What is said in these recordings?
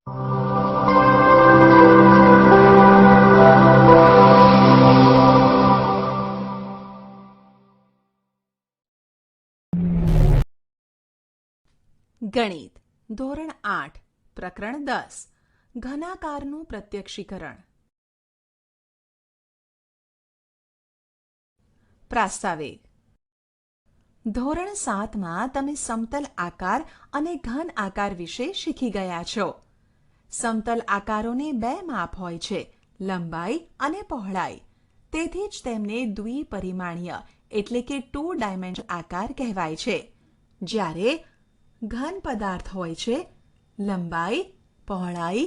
ગણિત ધોરણ 8 પ્રકરણ 10 ઘનાકારનું પ્રત્યક્ષીકરણ. પ્રાસ્તાવિક. ધોરણ 7માં તમે સમતલ આકાર અને ઘન આકાર વિશે શીખી ગયા છો. સમતલ આકારોને બે માપ હોય છે, લંબાઈ અને પહોળાઈ. તેથી જ તેમને દ્વિપરિમાણીય એટલે કે 2 ડાયમેન્શન આકાર કહેવાય છે. જ્યારે ઘન પદાર્થ હોય છે, લંબાઈ, પહોળાઈ,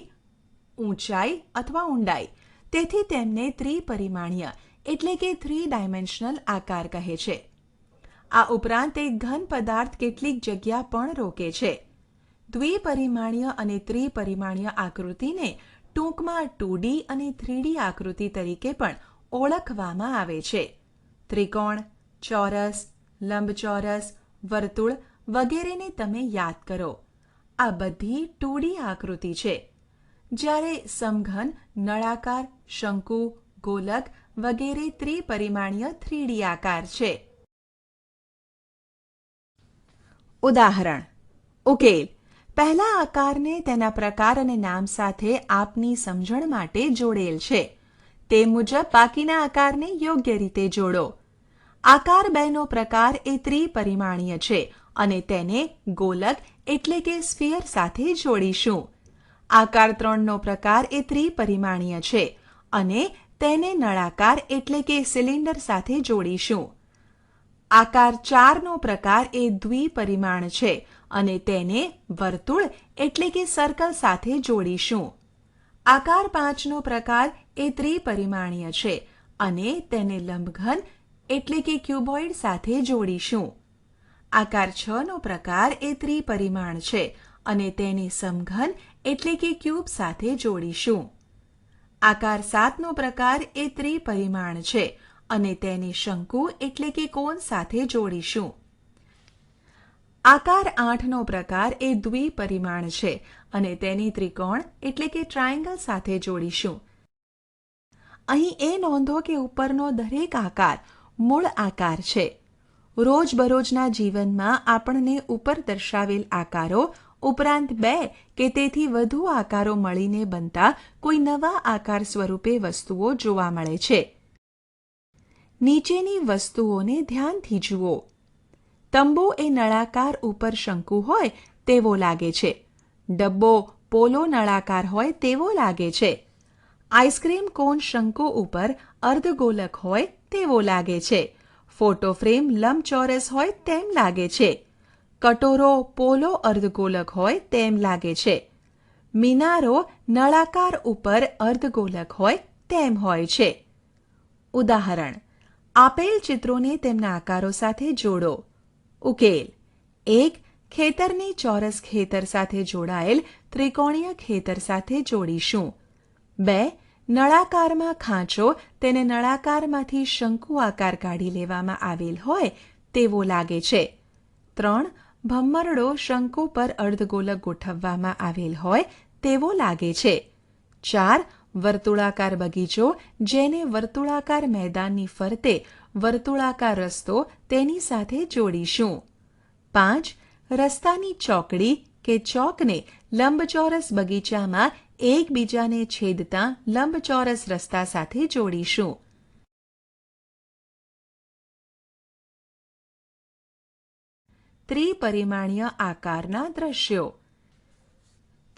ઊંચાઈ અથવા ઊંડાઈ. તેથી તેમને ત્રિપરિમાણીય એટલે કે 3 ડાયમેન્શનલ આકાર કહે છે. આ ઉપરાંત એક ઘન પદાર્થ કેટલીક જગ્યા પણ રોકે છે. દ્વિપરિમાણીય અને ત્રિપરિમાણીય આકૃતિને ટૂંકમાં 2D અને 3D આકૃતિ તરીકે પણ ઓળખવામાં આવે છે. ત્રિકોણ, ચોરસ, લંબચોરસ, વર્તુળ વગેરેને તમે યાદ કરો. આ બધી 2D આકૃતિ છે. જ્યારે સમઘન, નળાકાર, શંકુ, ગોલક વગેરે ત્રિપરિમાણીય 3D આકાર છે. ઉદાહરણ. ઉકેલ. પહેલા આકારને તેના પ્રકાર અને નામ સાથે આપની સમજણ માટે જોડેલ છે. તે મુજબ બાકીના આકારને યોગ્ય રીતે જોડો. આકાર 2 નો પ્રકાર એ ત્રિપરિમાણીય છે અને તેને ગોલક એટલે કે સ્ફિયર સાથે જોડીશું. આકાર 3 નો પ્રકાર એ ત્રિપરિમાણીય છે અને તેને નળાકાર એટલે કે સિલિન્ડર સાથે જોડીશું. આકાર 4 નો પ્રકાર એ દ્વિપરિમાણ છે અને તેને વર્તુળ એટલે કે સર્કલ સાથે જોડીશું. આકાર 5 નો પ્રકાર એ ત્રિપરિમાણીય છે અને તેને લંબઘન એટલે કે ક્યુબોઇડ સાથે જોડીશું. આકાર 6 નો પ્રકાર એ ત્રિપરિમાણ છે અને તેને સમઘન એટલે કે ક્યુબ સાથે જોડીશું. આકાર 7 નો પ્રકાર એ ત્રિપરિમાણ છે અને તેને શંકુ એટલે કે કોન સાથે જોડીશું. આકાર 8 નો પ્રકાર એ દ્વિપરિમાણ છે અને તેને ત્રિકોણ એટલે કે ટ્રાયેંગલ સાથે જોડીશું. અહીં એ નોંધો કે ઉપરનો દરેક આકાર મૂળ આકાર છે. રોજબરોજના જીવનમાં આપણને ઉપર દર્શાવેલ આકારો ઉપરાંત 2 કે તેથી વધુ આકારો મળીને બનતા કોઈ નવા આકાર સ્વરૂપે વસ્તુઓ જોવા મળે છે. નીચેની વસ્તુઓને ધ્યાનથી જુઓ. તંબુ એ નળાકાર ઉપર શંકુ હોય તેવો લાગે છે. ડબ્બો પોલો નળાકાર હોય તેવો લાગે છે. આઈસ્ક્રીમ કોન શંકુ ઉપર અર્ધગોલક હોય તેવો લાગે છે. ફોટો ફ્રેમ લંબચોરસ હોય તેમ લાગે છે. કટોરો પોલો અર્ધગોલક હોય તેમ લાગે છે. મિનારો નળાકાર ઉપર અર્ધગોલક હોય તેમ હોય છે. ઉદાહરણ. આપેલ ચિત્રોને તેમના આકારો સાથે જોડો. ઉકેલ. 1. ખેતરને ચોરસ ખેતર સાથે જોડાયેલ ત્રિકોણીય ખેતર સાથે જોડીશું. 2. નળાકારમાં ખાંચો તેને નળાકારમાંથી શંકુ આકાર કાઢી લેવામાં આવેલ હોય તેવો લાગે છે. 3. ભમરડો શંકુ પર અર્ધગોલક ગોઠવવામાં આવેલ હોય તેવો લાગે છે. 4. વર્તુળાકાર બગીચો જેને વર્તુળાકાર મેદાનની ફરતે વર્તુળાકાર રસ્તો તેની સાથે જોડીશું. 5. રસ્તાની ચોકડી કે ચોકને લંબચોરસ બગીચામાં એકબીજાને છેદતા લંબચોરસ રસ્તા સાથે જોડીશું. ત્રિપરિમાણીય આકારના દ્રશ્યો.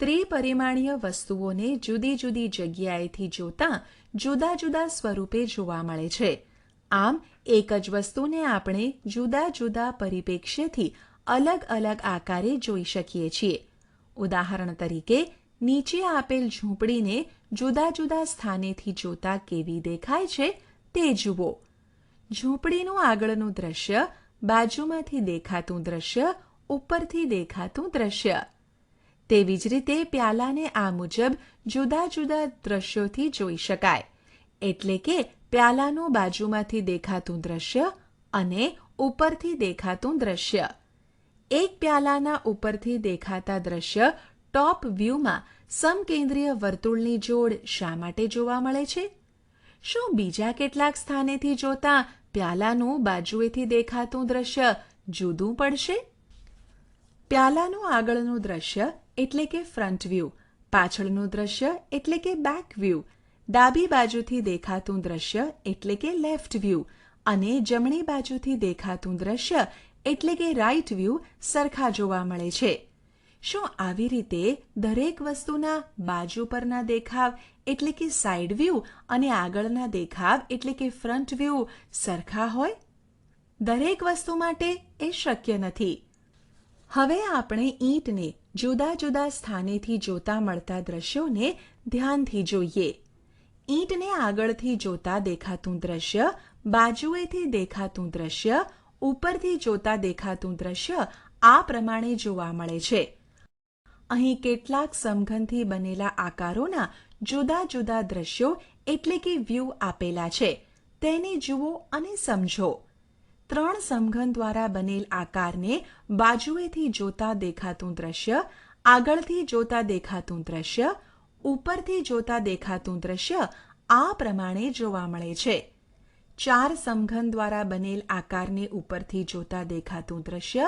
ત્રિપરિમાણીય વસ્તુઓને જુદી જુદી જગ્યાએથી જોતા જુદા જુદા સ્વરૂપે જોવા મળે છે. આમ એક જ વસ્તુને આપણે જુદા જુદા પરિપ્રેક્ષ્યથી અલગ અલગ આકારે જોઈ શકીએ છીએ. ઉદાહરણ તરીકે નીચે આપેલ ઝૂંપડીને જુદા જુદા સ્થાનેથી જોતા કેવી દેખાય છે તે જુઓ. ઝૂંપડીનું આગળનું દ્રશ્ય, બાજુમાંથી દેખાતું દ્રશ્ય, ઉપરથી દેખાતું દ્રશ્ય. તેવી જ રીતે પ્યાલાને આ મુજબ જુદા જુદા દ્રશ્યોથી જોઈ શકાય. એટલે કે પ્યાલાનું બાજુમાંથી દેખાતું દ્રશ્ય અને ઉપરથી દેખાતું દ્રશ્ય. એક પ્યાલાના ઉપરથી દેખાતા દ્રશ્ય ટોપ વ્યૂમાં સમકેન્દ્રીય વર્તુળની જોડ શા માટે જોવા મળે છે? શું બીજા કેટલાક સ્થાનેથી જોતા પ્યાલાનું બાજુએથી દેખાતું દ્રશ્ય જુદું પડશે? પ્યાલાનું આગળનું દ્રશ્ય એટલે કે ફ્રન્ટ વ્યૂ, પાછળનું દ્રશ્ય એટલે કે બેક વ્યૂ, ડાબી બાજુથી દેખાતું દ્રશ્ય એટલે કે લેફ્ટ વ્યૂ અને જમણી બાજુથી દેખાતું દ્રશ્ય એટલે કે રાઇટ વ્યૂ સરખા જોવા મળે છે. શું આવી રીતે દરેક વસ્તુના બાજુ પરના દેખાવ એટલે કે સાઇડ વ્યૂ અને આગળના દેખાવ એટલે કે ફ્રન્ટ વ્યૂ સરખા હોય? દરેક વસ્તુ માટે એ શક્ય નથી. હવે આપણે ઈંટને જુદા જુદા સ્થાનેથી જોતા મળતા દ્રશ્યોને ધ્યાનથી જોઈએ. ઈંટને આગળથી જોતા દેખાતું દ્રશ્ય, બાજુએથી દેખાતું દ્રશ્ય, ઉપરથી જોતા દેખાતું દ્રશ્ય આ પ્રમાણે જોવા મળે છે. અહીં કેટલાક સમઘનથી બનેલા આકારોના જુદા જુદા દ્રશ્યો એટલે કે વ્યૂ આપેલા છે. તેને જુઓ અને સમજો. 3 સમઘન દ્વારા બનેલ આકારને બાજુએથી જોતા દેખાતું દ્રશ્ય, આગળથી જોતા દેખાતું દ્રશ્ય, ઉપરથી જોતા દેખાતું દ્રશ્ય આ પ્રમાણે જોવા મળે છે. 4 સમઘન દ્વારા બનેલ આકારને ઉપરથી જોતા દેખાતું દ્રશ્ય,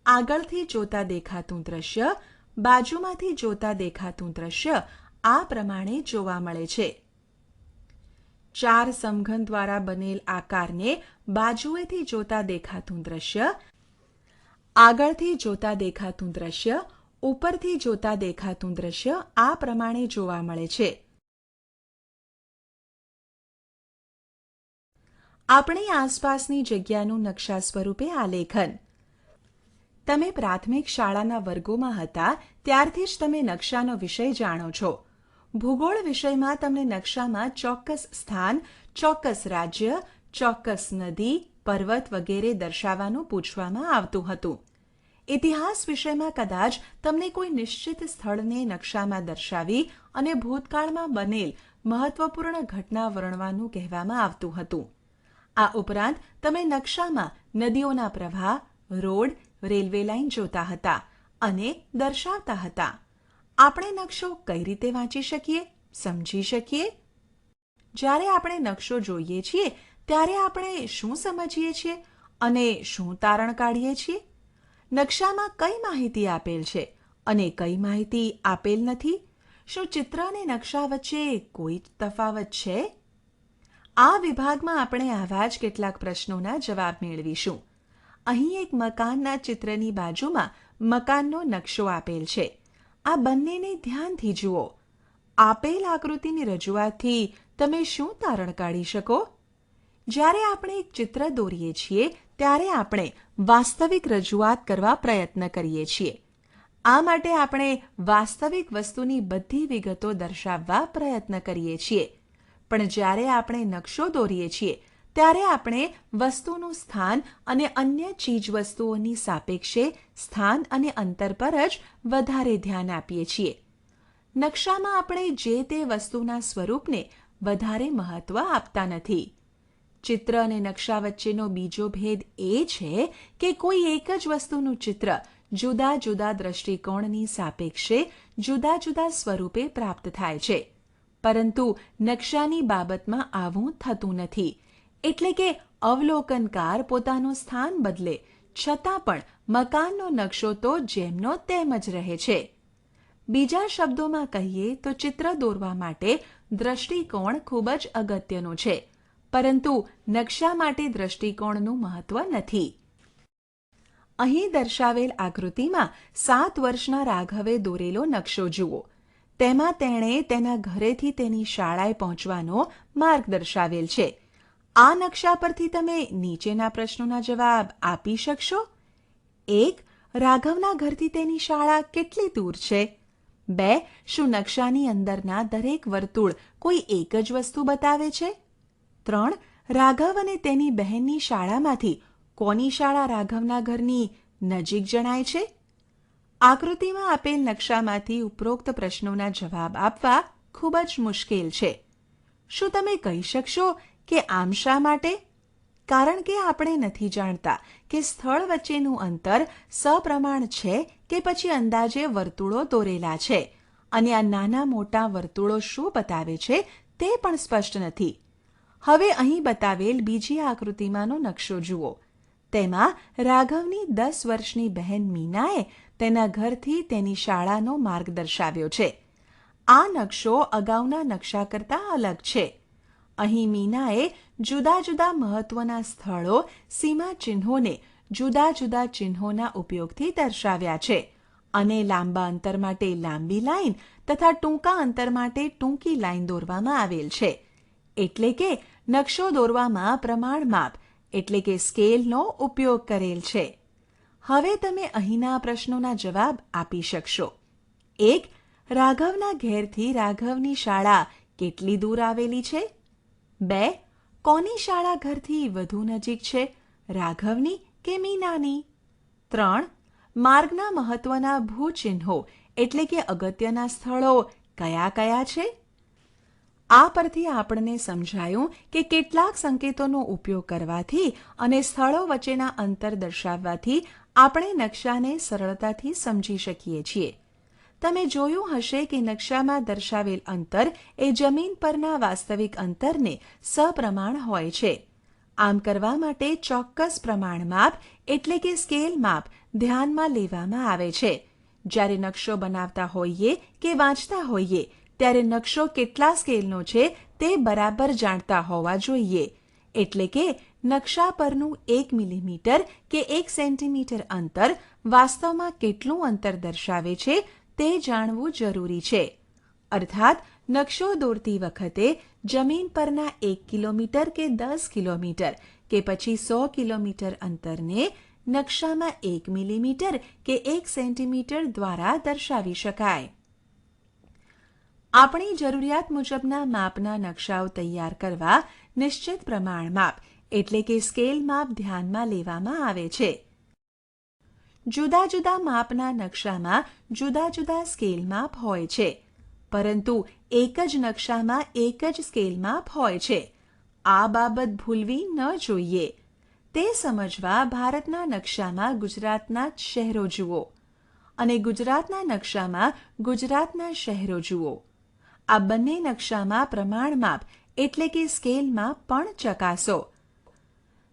આગળથી જોતા દેખાતું દ્રશ્ય, બાજુમાંથી જોતા દેખાતું દ્રશ્ય આ પ્રમાણે જોવા મળે છે. 4 સમઘન દ્વારા બનેલ આકારને બાજુએથી જોતા દેખાતું દ્રશ્ય, આગળથી જોતા દેખાતું દ્રશ્ય, ઉપરથી જોતા દેખાતું દ્રશ્ય આ પ્રમાણે જોવા મળે છે. આપણી આસપાસની જગ્યાનું નકશા સ્વરૂપે આલેખન. તમે પ્રાથમિક શાળાના વર્ગોમાં હતા ત્યારથી જ તમે નકશાનો વિષય જાણો છો. ભૂગોળ વિષયમાં તમને નકશામાં ચોક્કસ સ્થાન, ચોક્કસ રાજ્ય, ચોક્કસ નદી, પર્વત વગેરે દર્શાવવાનું પૂછવામાં આવતું હતું. ઇતિહાસ વિષયમાં કદાચ તમને કોઈ નિશ્ચિત સ્થળને નકશામાં દર્શાવી અને ભૂતકાળમાં બનેલ મહત્વપૂર્ણ ઘટના વર્ણવાનું કહેવામાં આવતું હતું. આ ઉપરાંત તમે નકશામાં નદીઓના પ્રવાહ, રોડ, રેલવે લાઇન જોતા હતા અને દર્શાવતા હતા. આપણે નકશો કઈ રીતે વાંચી શકીએ, સમજી શકીએ? જ્યારે આપણે નકશો જોઈએ છીએ ત્યારે આપણે શું સમજીએ છીએ અને શું તારણ કાઢીએ છીએ? નકશામાં કઈ માહિતી આપેલ છે અને કઈ માહિતી આપેલ નથી? શું ચિત્ર અને નકશા વચ્ચે કોઈ તફાવત છે? આ વિભાગમાં આપણે આવા જ કેટલાક પ્રશ્નોના જવાબ મેળવીશું. અહીં એક મકાનના ચિત્રની બાજુમાં મકાનનો નકશો આપેલ છે. આ બંનેને ધ્યાનથી જુઓ. આપેલ આકૃતિની રજૂઆતથી તમે શું તારણ કાઢી શકો? જ્યારે આપણે એક ચિત્ર દોરીએ છીએ ત્યારે આપણે વાસ્તવિક રજૂઆત કરવા પ્રયત્ન કરીએ છીએ. આ માટે આપણે વાસ્તવિક વસ્તુની બધી વિગતો દર્શાવવા પ્રયત્ન કરીએ છીએ. પણ જ્યારે આપણે નકશો દોરીએ છીએ ત્યારે આપણે વસ્તુનું સ્થાન અને અન્ય ચીજવસ્તુઓની સાપેક્ષે સ્થાન અને અંતર પર જ વધારે ધ્યાન આપીએ છીએ. નકશામાં આપણે જે તે વસ્તુના સ્વરૂપને વધારે મહત્વ આપતા નથી. ચિત્ર અને નકશા વચ્ચેનો બીજો ભેદ એ છે કે કોઈ એક જ વસ્તુનું ચિત્ર જુદા જુદા દ્રષ્ટિકોણની સાપેક્ષે જુદા જુદા સ્વરૂપે પ્રાપ્ત થાય છે. પરંતુ નકશાની બાબતમાં આવું થતું નથી. એટલે કે અવલોકનકાર પોતાનું સ્થાન બદલે છતાં પણ મકાનનો નકશો તો જેમનો તેમ જ રહે છે. બીજા શબ્દોમાં કહીએ તો ચિત્ર દોરવા માટે દ્રષ્ટિકોણ ખૂબ જ અગત્યનું છે, પરંતુ નકશા માટે દ્રષ્ટિકોણનું મહત્વ નથી. અહીં દર્શાવેલ આકૃતિમાં 7 વર્ષના રાઘવે દોરેલો નકશો જુઓ. તેમાં તેણે તેના ઘરેથી તેની શાળાએ પહોંચવાનો માર્ગ દર્શાવેલ છે. આ નકશા પરથી તમે નીચેના પ્રશ્નોના જવાબ આપી શકશો. 1. રાઘવના ઘરથી તેની શાળા કેટલી દૂર છે? 2. શું નકશાની અંદરના દરેક વર્તુળ કોઈ એક જ વસ્તુ બતાવે છે? 3. રાઘવ અને તેની બહેનની શાળામાંથી કોની શાળા રાઘવના ઘરની નજીક જણાય છે? આકૃતિમાં આપેલ નકશામાંથી ઉપરોક્ત પ્રશ્નોના જવાબ આપવા ખૂબ જ મુશ્કેલ છે. શું તમે કહી શકશો કે આમ શા માટે? કારણ કે આપણે નથી જાણતા કે સ્થળ વચ્ચેનું અંતર સપ્રમાણ છે કે પછી અંદાજે વર્તુળો દોરેલા છે. અને આ નાના મોટા વર્તુળો શું બતાવે છે તે પણ સ્પષ્ટ નથી. હવે અહીં બતાવેલ બીજી આકૃતિમાંનો નકશો જુઓ. તેમાં રાઘવની 10 વર્ષની બહેન મીનાએ તેના ઘરથી તેની શાળાનો માર્ગ દર્શાવ્યો છે. આ નકશો અગાઉના નકશા કરતાં અલગ છે. અહીં મીનાએ જુદા જુદા મહત્વના સ્થળો સીમાચિહ્નોને જુદા જુદા ચિહ્નોના ઉપયોગથી દર્શાવ્યા છે અને લાંબા અંતર માટે લાંબી લાઈન તથા ટૂંકા અંતર માટે ટૂંકી લાઈન દોરવામાં આવેલ છે. એટલે કે નકશો દોરવામાં પ્રમાણ માપ એટલે કે સ્કેલનો ઉપયોગ કરેલ છે. હવે તમે અહીંના પ્રશ્નોના જવાબ આપી શકશો. 1. રાઘવના ઘેરથી રાઘવની શાળા કેટલી દૂર આવેલી છે? 2. કોની શાળા ઘરથી વધુ નજીક છે, રાઘવની કે મીનાની? 3. માર્ગના મહત્વના ભૂચિહ્નો એટલે કે અગત્યના સ્થળો કયા કયા છે? આ પરથી આપણને સમજાયું કે કેટલાક સંકેતોનો ઉપયોગ કરવાથી અને સ્થળો વચ્ચેના અંતર દર્શાવવાથી આપણે નકશાને સરળતાથી સમજી શકીએ છીએ. તમે જોયું હશે કે નકશામાં દર્શાવેલ અંતર એ જમીન પરના વાસ્તવિક અંતરને સપ્રમાણ હોય છે. આમ કરવા માટે ચોક્કસ પ્રમાણ માપ એટલે કે સ્કેલ માપ ધ્યાનમાં લેવામાં આવે છે. જ્યારે નકશો બનાવતા હોઈએ કે વાંચતા હોઈએ ત્યારે નકશો કેટલા સ્કેલનો છે તે બરાબર જાણતા હોવા જોઈએ. એટલે કે નકશા પરનું 1 મિલીમીટર કે 1 સેન્ટીમીટર અંતર વાસ્તવમાં કેટલું અંતર દર્શાવે છે તે જાણવું જરૂરી છે. અર્થાત નકશો દોરતી વખતે જમીન પરના 1 કિલોમીટર કે 10 કિલોમીટર કે પછી 100 કિલોમીટર અંતરને નકશામાં 1 મિલીમીટર કે 1 સેન્ટીમીટર દ્વારા દર્શાવી શકાય. આપણી જરૂરિયાત મુજબના માપના નકશાઓ તૈયાર કરવા નિશ્ચિત પ્રમાણ માપ એટલે કે સ્કેલ માપ ધ્યાનમાં લેવામાં આવે છે. જુદા જુદા માપના નકશામાં જુદા જુદા સ્કેલ માપ હોય છે, પરંતુ એક જ નકશામાં એક જ સ્કેલ માપ હોય છે. આ બાબત ભૂલવી ન જોઈએ. તે સમજવા ભારતના નકશામાં ગુજરાતના શહેરો જુઓ અને ગુજરાતના નકશામાં ગુજરાતના શહેરો જુઓ. આ બંને નકશામાં પ્રમાણ માપ એટલે કે સ્કેલ માપ પણ ચકાસો.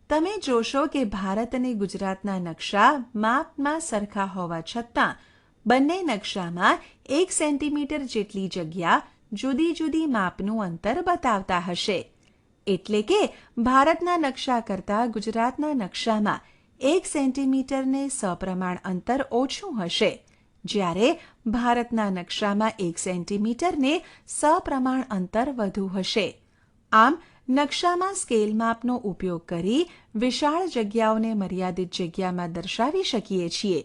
તમે જોશો કે ભારત અને ગુજરાતના નકશા માપમાં સરખા હોવા છતાં બંને નકશામાં 1 સેન્ટીમીટર જેટલી જગ્યા જુદી જુદી માપનું અંતર બતાવતા હશે. એટલે કે ભારતના નકશા કરતાં ગુજરાતના નકશામાં 1 સેન્ટીમીટરને સપ્રમાણ અંતર ઓછું હશે, જ્યારે ભારતના નકશામાં 1 સેન્ટીમીટરને સપ્રમાણ અંતર વધુ હશે. આમ નકશામાં સ્કેલ માપનો ઉપયોગ કરી વિશાળ જગ્યાઓને મર્યાદિત જગ્યામાં દર્શાવી શકીએ છીએ.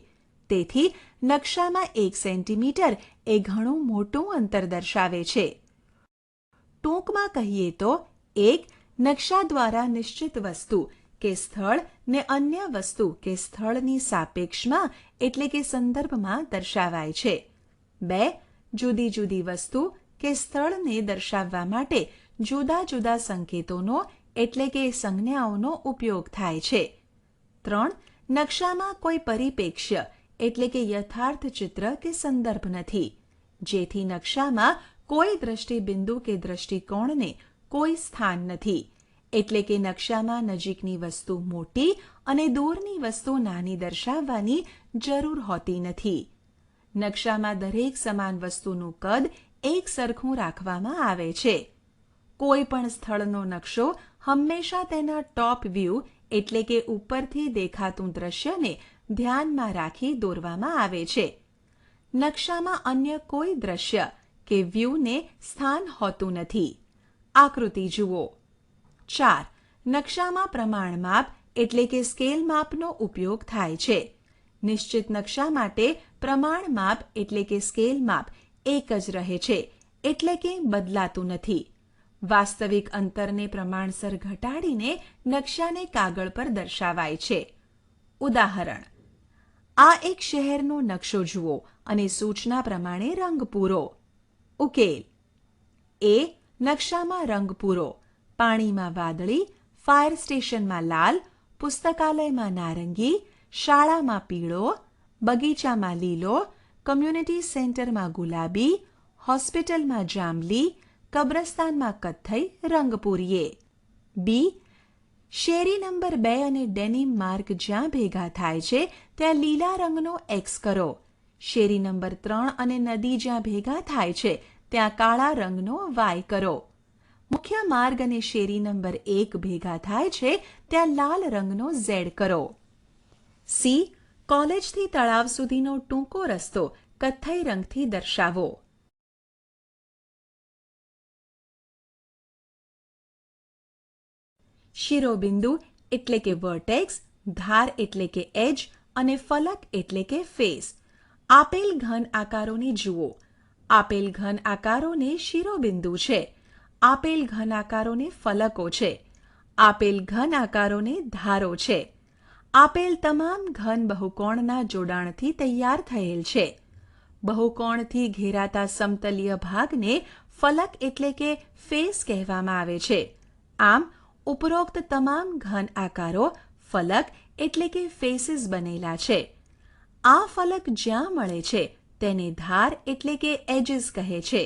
તેથી નકશામાં 1 સેન્ટીમીટર એ ઘણું મોટું અંતર દર્શાવે છે. ટૂંકમાં કહીએ તો 1. નકશા દ્વારા નિશ્ચિત વસ્તુ કે સ્થળ ને અન્ય વસ્તુ કે સ્થળની સાપેક્ષમાં એટલે કે સંદર્ભમાં દર્શાવાય છે. 2. જુદી જુદી વસ્તુ કે સ્થળને દર્શાવવા માટે જુદા જુદા સંકેતોનો એટલે કે સંજ્ઞાઓનો ઉપયોગ થાય છે. 3. નકશામાં કોઈ પરિપ્રેક્ષ્ય એટલે કે યથાર્થ ચિત્ર કે સંદર્ભ નથી, જેથી નકશામાં કોઈ દ્રષ્ટિબિંદુ કે દ્રષ્ટિકોણને કોઈ સ્થાન નથી. એટલે કે નકશામાં નજીકની વસ્તુ મોટી અને દૂરની વસ્તુ નાની દર્શાવવાની જરૂર હોતી નથી. નકશામાં દરેક સમાન વસ્તુનું કદ એક સરખું રાખવામાં આવે છે. કોઈ પણ સ્થળનો નકશો હંમેશા તેના ટોપ વ્યૂ એટલે કે ઉપરથી દેખાતું દ્રશ્યને ધ્યાનમાં રાખી દોરવામાં આવે છે. નકશામાં અન્ય કોઈ દ્રશ્ય કે વ્યૂને સ્થાન હોતું નથી. આકૃતિ જુઓ. 4. નકશામાં પ્રમાણ માપ એટલે કે સ્કેલ માપનો ઉપયોગ થાય છે. નિશ્ચિત નકશા માટે પ્રમાણ માપ એટલે કે સ્કેલ માપ એક જ રહે છે, એટલે કે બદલાતું નથી. વાસ્તવિક અંતરને પ્રમાણસર ઘટાડીને નકશાને કાગળ પર દર્શાવાય છે. ઉદાહરણ: આ એક શહેરનો નકશો જુઓ અને સૂચના પ્રમાણે રંગ પૂરો. ઉકેલ: એ. નકશામાં રંગ પૂરો. પાણીમાં વાદળી, ફાયર સ્ટેશનમાં લાલ, પુસ્તકાલયમાં નારંગી, શાળામાં પીળો, બગીચામાં લીલો, કમ્યુનિટી સેન્ટરમાં ગુલાબી, હોસ્પિટલમાં જાંબલી, કબ્રસ્તાનમાં કથ્થઈ રંગ પૂરીએ. બી. શેરી નંબર 2 અને ડેનિમ માર્ગ જ્યાં ભેગા થાય છે ત્યાં લીલા રંગનો એક્સ કરો. શેરી નંબર 3 અને નદી જ્યાં ભેગા થાય છે ત્યાં કાળા રંગનો વાય કરો. મુખ્ય માર્ગ અને શેરી નંબર 1 ભેગા થાય છે ત્યાં લાલ રંગનો ઝેડ કરો. સી. કોલેજથી તળાવ સુધીનો ટૂંકો રસ્તો કથ્થઈ રંગથી દર્શાવો. શિરોબિંદુ એટલે કે વર્ટેક્સ, ધાર એટલે કે એજ અને ફલક એટલે કે ફેસ. આપેલ ઘન આકારોને જુઓ. આપેલ ઘન આકારોને શિરોબિંદુ છે. આપેલ ઘન આકારોને ફલકો છે. આપેલ ઘન આકારોને ધારો છે. આપેલ તમામ ઘન બહુકોણના જોડાણથી તૈયાર થયેલ છે. બહુકોણથી ઘેરાતા સમતલીય ભાગને ફલક એટલે કે ફેસ કહેવામાં આવે છે. આમ ઉપરોક્ત તમામ ઘન આકારો ફલક એટલે કે ફેસીસ બનેલા છે. આ ફલક જ્યાં મળે છે તેને ધાર એટલે કે એજીસ કહે છે.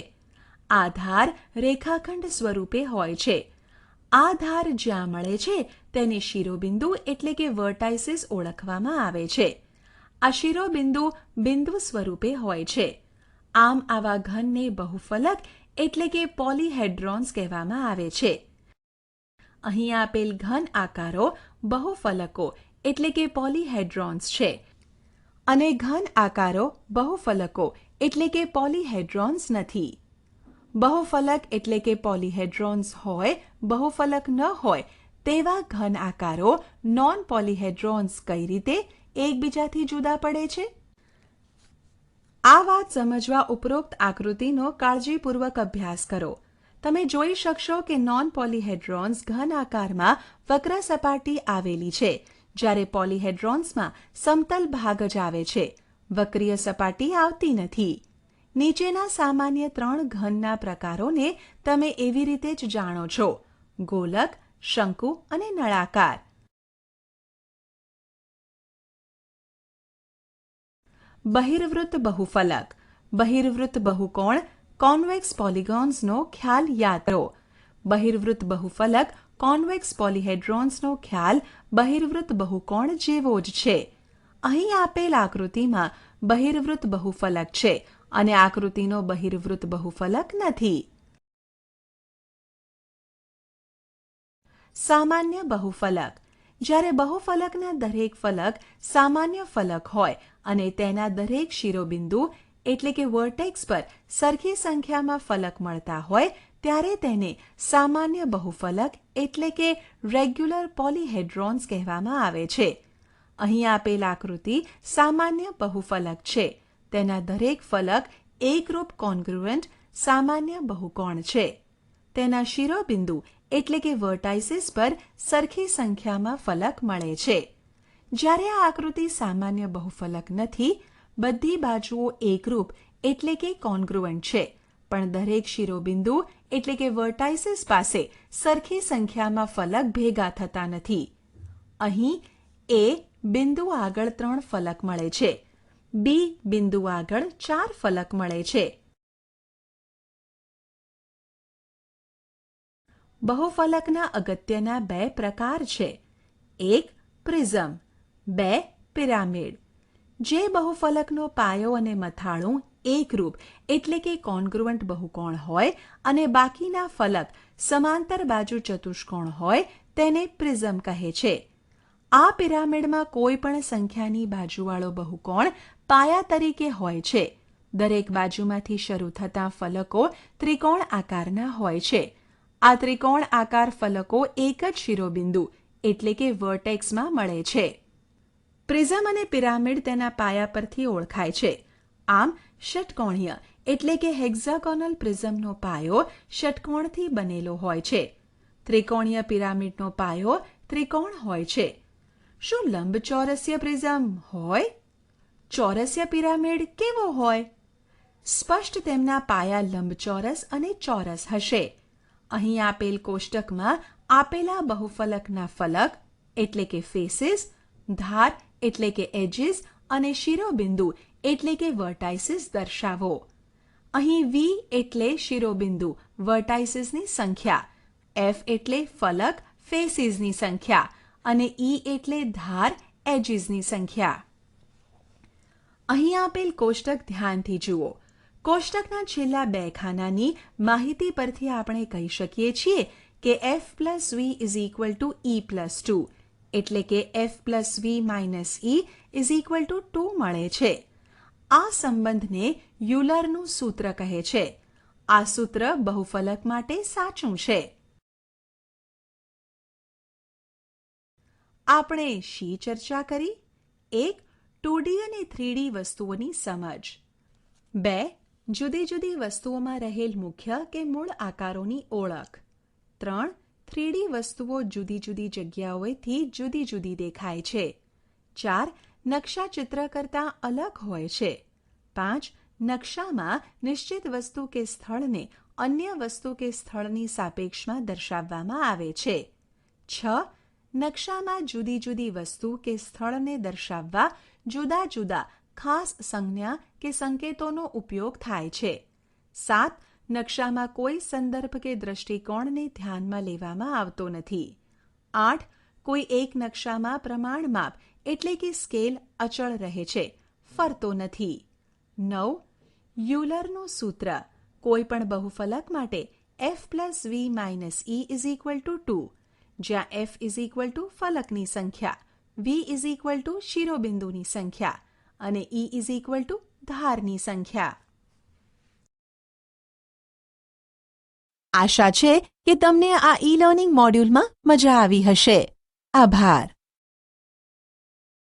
આ ધાર રેખાખંડ સ્વરૂપે હોય છે. આ ધાર જ્યાં મળે છે તેને શિરોબિંદુ એટલે કે વર્ટાઇસિસ ઓળખવામાં આવે છે. આ શિરોબિંદુ બિંદુ સ્વરૂપે હોય છે. આમ આવા ઘનને બહુફલક એટલે કે પોલીહેડ્રોન્સ કહેવામાં આવે છે. અહીં આપેલ ઘન આકારો બહુફલકો એટલે કે પોલીહેડ્રોન્સ છે અને ઘન આકારો બહુફલકો એટલે કે પોલીહેડ્રોન્સ નથી. બહુફલક એટલે કે પોલીહેડ્રોન્સ હોય, બહુફલક ન હોય તેવા ઘન આકારો નોન પોલીહેડ્રોન્સ કઈ રીતે એકબીજાથી જુદા પડે છે? આ વાત સમજવા ઉપરોક્ત આકૃતિનો કાળજીપૂર્વક અભ્યાસ કરો. તમે જોઈ શકશો કે નોન પોલીહેડ્રોન્સ ઘન આકારમાં વક્ર સપાટી આવેલી છે, જ્યારે પોલીહેડ્રોન્સમાં સમતલ ભાગ જ આવે છે. વક્રીય સપાટી આવતી નથી. નીચેના સામાન્ય 3 ઘનના પ્રકારોને તમે એવી રીતે જ જાણો છો: ગોલક, શંકુ અને નળાકાર. બહિર્વૃત્ત બહુફલક, બહિર્વૃત્ત બહુકોણ, કોન્વેક્સ પોલિગોન્સનો ખ્યાલ યાદ કરો. બહિર્વૃત્ત બહુફલક, કોન્વેક્સ પોલીહેડ્રોન્સનો ખ્યાલ બહિર્વૃત્ત બહુકોણ જેવો જ છે. અહીં આપેલ આકૃતિમાં બહિર્વૃત્ત બહુફલક છે અને આકૃતિનો બહિર્વૃત્ત બહુફલક નથી. સામાન્ય બહુફલક. જ્યારે બહુફલકના દરેક ફલક સામાન્ય ફલક હોય અને તેના દરેક શિરોબિંદુ એટલે કે વર્ટેક્સ પર સરખી સંખ્યામાં ફલક મળતા હોય ત્યારે તેને સામાન્ય બહુફલક એટલે કે રેગ્યુલર પોલીહેડ્રોન્સ કહેવામાં આવે છે. અહીં આપેલ આકૃતિ સામાન્ય બહુફલક છે. તેના દરેક ફલક એકરૂપ કોન્ગ્રુઅન્ટ સામાન્ય બહુકોણ છે. તેના શિરોબિંદુ એટલે કે વર્ટાઇસિસ પર સરખી સંખ્યામાં ફલક મળે છે. જ્યારે આ આકૃતિ સામાન્ય બહુફલક નથી, બધી બાજુઓ એકરૂપ એટલે કે કોન્ગ્રુઅન્ટ છે, પણ દરેક શિરોબિંદુ એટલે કે વર્ટાઇસિસ પાસે સરખી સંખ્યામાં ફલક ભેગા થતા નથી. અહીં એ બિંદુ આગળ 3 ફલક મળે છે. બી બિંદુ આગળ 4 ફલક મળે છે. બહુફલકના અગત્યના 2 પ્રકાર છે: 1 પ્રિઝમ, 2 પિરામિડ. જે બહુફલકનો પાયો અને મથાળું એકરૂપ એટલે કે કોન્ગ્રુઅન્ટ બહુકોણ હોય અને બાકીના ફલક સમાંતર બાજુ ચતુષ્કોણ હોય તેને પ્રિઝમ કહે છે. આ પિરામિડમાં કોઈ પણ સંખ્યાની બાજુવાળો બહુકોણ પાયા તરીકે હોય છે. દરેક બાજુમાંથી શરૂ થતા ફલકો ત્રિકોણ આકારના હોય છે. આ ત્રિકોણ આકાર ફલકો એક જ શિરોબિંદુ એટલે કે વર્ટેક્સમાં મળે છે. પ્રિઝમ અને પિરામિડ તેના પાયા પરથી ઓળખાય છે. આમ ષટકોણીય એટલે કે હેક્ઝાગોનલ પ્રિઝમનો પાયો ષટકોણથી બનેલો હોય છે. ત્રિકોણીય પિરામિડનો પાયો ત્રિકોણ હોય છે. શું લંબચોરસ્ય પ્રિઝમ હોય? ચોરસ્ય પિરામિડ કેવો હોય? સ્પષ્ટ તેમના પાયા લંબચોરસ અને ચોરસ હશે. અહીં આપેલ કોષ્ટકમાં આપેલા બહુફલકના ફલક એટલે કે ફેસીસ, ધાર એટલે કે એજીસ અને શિરોબિંદુ એટલે કે વર્ટાઇસિસ દર્શાવો. અહીં વી એટલે શિરોબિંદુ વર્ટાઇસીસની સંખ્યા, એફ એટલે ફલક ફેસીસની સંખ્યા અને ઈ એટલે ધાર એજીસની સંખ્યા. અહીં આપેલ કોષ્ટક ધ્યાનથી જુઓ. કોષ્ટકના છેલ્લા બે ખાનાની માહિતી પરથી આપણે કહી શકીએ છીએ કે f plus V is equal to E plus 2 એટલે કે f plus V minus E is equal to 2 મળે છે. આ સંબંધને યુલરનું સૂત્ર કહે છે. આ સૂત્ર બહુફલક માટે સાચું છે. આપણે શી ચર્ચા કરી? 1. 2D અને 3D વસ્તુઓની સમજ. 2. જુદી જુદી વસ્તુઓમાં રહેલ મુખ્ય કે મૂળ આકારોની ઓળખ. 3. 3D વસ્તુઓ જુદી જુદી જગ્યાઓએથી જુદી જુદી દેખાય છે. 4. નકશા ચિત્ર કરતાં અલગ હોય છે. 5. નકશામાં નિશ્ચિત વસ્તુ કે સ્થળને અન્ય વસ્તુ કે સ્થળની સાપેક્ષમાં દર્શાવવામાં આવે છે. 6. નકશામાં જુદી જુદી વસ્તુ કે સ્થળને દર્શાવવા જુદા જુદા ખાસ સંજ્ઞા કે સંકેતોનો ઉપયોગ થાય છે. 7. નકશામાં કોઈ સંદર્ભ કે દ્રષ્ટિકોણને ધ્યાનમાં લેવામાં આવતો નથી. 8. કોઈ એક નકશામાં પ્રમાણમાપ એટલે કે સ્કેલ અચળ રહે છે, ફરતો નથી. 9. યુલરનું સૂત્ર કોઈ પણ બહુફલક માટે f plus V minus E is equal to 2, જ્યાં f ઇઝ ઇક્વલ ટુ ફલકની સંખ્યા, v ઇઝ ઇક્વલ ટુ શિરોબિંદુની સંખ્યા અને e ઇઝ ઇક્વલ ટુ ધારની સંખ્યા. આશા છે કે તમને આ ઈ લર્નિંગ મોડ્યુલમાં મજા આવી હશે. આભાર.